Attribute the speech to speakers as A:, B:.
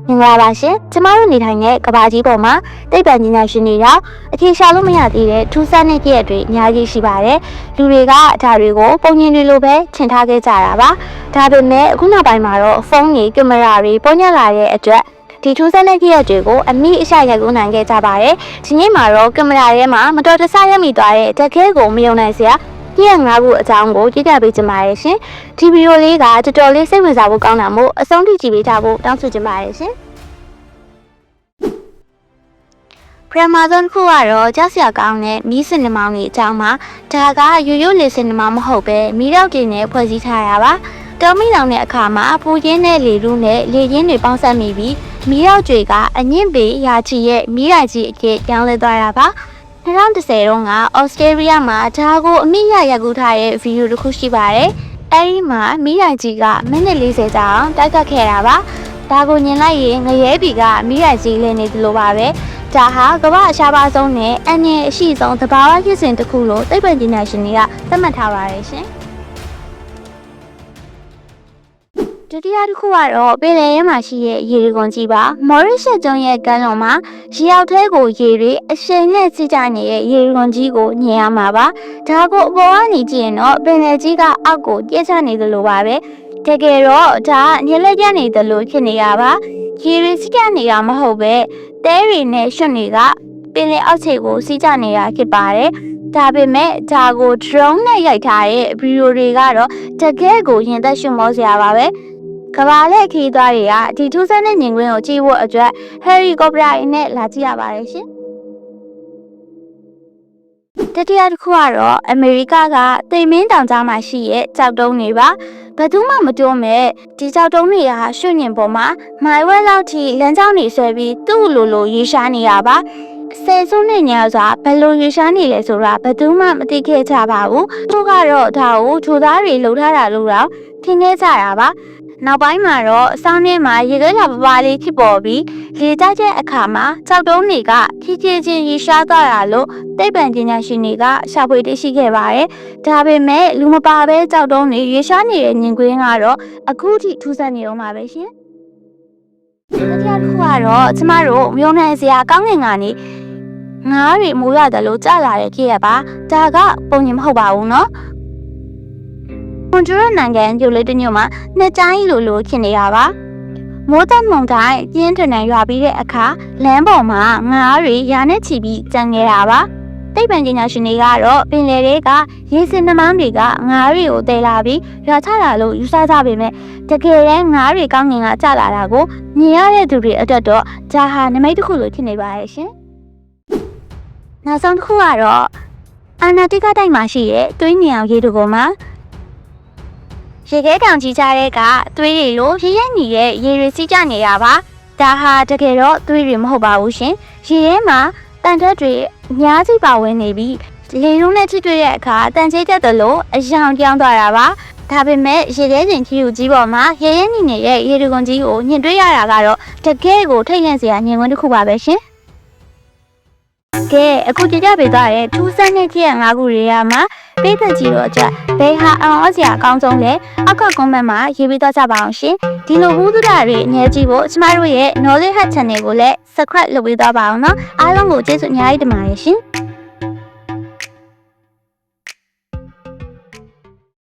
A: မင်္ဂလာပါရှင်ကျမတို့နေထိုင်တဲ့ကဘာကြီးပေါ်မှာသိပ္ပံပညာရှင်တွေရောက်အထင်ရှားလို့မရသေးတဲ့ထူးဆန်းတဲ့ကြည့်ရတွေအများကြီးရှိပါတယ်လူတွေကဒါတွေကိုပုံမြင်တွေလိုပဲထင်ထားခဲ့ကြတာပါဒါပေမဲ့အခုနောက်ပိုင်းမှာတော့ဖုန်းကြီးကင်မရာတွေပေါ်ညက်လာတဲ့အတွက်ဒီထူးဆန်းတဲ့ကြည့်ရတွေကိုအမိအရှရိုက်ကူးနိုင်ခဲ့ကြပါတယ်ဒီနေ့မှာတော့ကင်မရာထဲမှာမတော်တဆရက်မိသွားတဲ့တကယ်ကိုမယုံနိုင်စရာပြည့်ငါးခုအကြောင်းကိုကြည့်ပြပေးချင်ပါတယ်ရှင်ဒီဗီဒီယိုလေးကတော်တော်လေးစိတ်ဝင်စားဖို့ကောင်းတာမို့အဆုံးထိကြည့်ပေးကြဖို့တောင်းဆိုချင်ပါတယ်ရှင်ပရမာဇွန်ခုကတော့ကြောက်စရာကောင်းတဲ့မီးစင်နှမောင်းတွေအကြောင်းမှာဒါကရိုးရိုးလေစင်နှမောင်းမဟုတ်ပဲမီးတောက်တွေနဲ့ဖွဲ့စည်းထားတာပါတောမီတောင်တဲ့အခါမှာပူရင်းတဲ့လေထုနဲ့လေရင်းတွေပေါင်းစပ်မိပြီးမီးတောက်တွေကအငင့်ပေရာချီရဲ့မီးရိုက်ကြီးအဖြစ်ပြောင်းလဲသွားတာပါ2010တုန်းကဩစတြေးလျမှာဒါကိုအမိရိုက်ကူးထားတဲ့ဗီဒီယိုတစ်ခုရှိပါတယ်အဲဒီမှာမီးရိုက်ကြီးကမိနစ်40ကြာအောင်တိုက်ခတ်ခဲ့တာပါဒါကိုမြင်လိုက်ရင်ငရဲပြီကမီးရိုက်ကြီးလဲနေသလိုပါပဲဒါဟာကမ္ဘာအရှားပါဆုံးနဲ့အန်ရဲ့အရှိဆုံးသဘာဝဖြစ်စဉ်တစ်ခုလို့သိပ္ပံပညာရှင်တွေကသတ်မှတ်ထားပါတယ်ရှင်ဒုတိယတစ်ခုကတော့ပင်လယ်ထဲမှာရှိတဲ့ရေကွန်ကြီးပါမော်ရရှက်ကျွန်းရဲ့ကမ်းလွန်မှာရေအောက်ထဲကိုရေတွေအရှိန်နဲ့စီးကြနေတဲ့ရေကွန်ကြီးကိုမြင်ရမှာပါဒါကိုအပေါ်ကနေကြည့်ရင်တော့ပင်လယ်ကြီးကအောက်ကိုပြည့်ချနေသလိုပါပဲတကယ်တော့ဒါညလက်ကျနေသလိုဖြစ်နေရပါရေတွေစီးကြနေတာမဟုတ်ပဲတဲတွေနဲ့ရွှွတွေကပင်လယ်အောက်ခြေကိုစီးကြနေတာဖြစ်ပါတယ်ဒါပေမဲ့ဒါကို drone နဲ့ရိုက်ထားတဲ့ဗီဒီယိုတွေကတော့တကယ်ကိုရင်သက်ရှုမောစရာပါပဲကဘာလက်ခီးသွားတွေကဒီထူးဆန်းတဲ့မြင်ကွင်းကိုကြည့်ဖို့အတွက်ဟယ်ရီကော်ပတာနဲ့လာကြည့်ရပါတယ်ရှင်တတိယတစ်ခုကတော့အမေရိကကသိမ်မင်းတောင်ကြားမှာရှိရဲ့ကြောက်တုံးတွေပါဘယ်သူမှမတွန်းမဲ့ဒီကြောက်တုံးတွေကရွှွညင်ပေါ်မှာမိုင်ဝဲလောက်ထိလမ်းကြောင်းတွေဆွဲပြီးသူ့လိုရေရှားနေတာပါဆယ်စုနှစ်ညာစွာဘယ်လိုရေရှားနေလဲဆိုတာဘယ်သူမှမသိခဲ့ကြပါဘူးသူကတော့ဒါကိုထူသားတွေလှုပ်ထားတာလို့တော့ထင်ခဲ့ကြတာပါနောက်ပိုင်းမှာတော့အဆောင်ထဲမှာရေခဲလာပပလေးဖြစ်ပေါ်ပြီးလေတိုက်တဲ့အခါမှာကြောက်တုံးတွေကဖြည်းဖြည်းချင်းရေရှားသွားတာလို့သိပ္ပံပညာရှင်တွေကရှာဖွေတွေ့ရှိခဲ့ပါတယ်။ဒါပေမဲ့လူမပါဘဲကြောက်တုံးတွေရေရှားနေတဲ့မြင်ကွင်းကတော့အခုထိထူးဆန်းနေအောင်ပါပဲရှင်။ဒီတစ်ခါတစ်ခုကတော့ကျမတို့မြုံနိုင်စရာကောင်းငင်ကနေငါးတွေမိုးရတယ်လို့ကြားလာတဲ့ဖြစ်ရပါဒါကပုံညင်မဟုတ်ပါဘူးနော်။ကွန်ထရိုနိုင်ငံပြိုလေးတညွတ်မှာနှစ်တိုင်းလိုဖြစ်နေတာပါမိုးသက်မုန်တိုင်းပြင်းထန်ရွာပြီးတဲ့အခါလမ်းပေါ်မှာငါးတွေရာနဲ့ချီပြီးကျန်နေတာပါသိပ္ပံပညာရှင်တွေကတော့ပင်လယ်တွေကရေစင်နှမောင်းတွေကငါးတွေကိုတည်လာပြီးရွာချတာလို့ယူဆကြပေမဲ့တကယ်တမ်းငါးတွေကောင်းငင်ကကျလာတာကိုမြင်ရတဲ့သူတွေအတွက်တော့ဒါဟာနမိတ်တစ်ခုလိုဖြစ်နေပါရဲ့ရှင်နောက်ဆုံးတစ်ခုကတော့အာနာတိကတိုက်မှာရှိတဲ့တွင်းညောင်ရေတကုံမှာရေခဲတောင်ကြီးကြတဲ့ကသွေးတွေလိုရေရက်နေတဲ့ရေတွေစီးကြနေတာပါဒါဟာတကယ်တော့သွေးတွေမဟုတ်ပါဘူးရှင်ရေထဲမှာတန်တက်တွေအများကြီးပါဝင်နေပြီးလေလုံးနဲ့ထိတွေ့တဲ့အခါတန်ချေတက်တယ်လို့အယောင်ပြောင်းသွားတာပါဒါပေမဲ့ရေခဲချိန်ခီယူကြီးပေါ်မှာရေရဲနေနေတဲ့ရေတကွန်ကြီးကိုညှင်တွေ့ရတာကတော့တကယ်ကိုထိတ်လန့်စရာညင်ကွင်းတစ်ခုပါပဲရှင်ကဲအခုကြည့်ကြပေးသွားတဲ့ထူးဆန်းတဲ့ကြည့်ရငါးခုတွေကမှပိတ်သက်ကြီးတို့အတွက်ဘယ်ဟာအောင်ဩစရာအကောင်းဆုံးလဲအောက်ကကွန်မန့်မှာရေးပေးသွားကြပါအောင်ရှင်ဒီလိုဘူးသူတာတွေအများကြီးဖို့ကျမတို့ရဲ့ Knowledge Hub Channel ကိုလည်း Subscribe လုပ်ပေးသွားပါအောင်နော်အားလုံးကိုကျေးဇူးအများကြီးတင်ပါတယ်ရှင်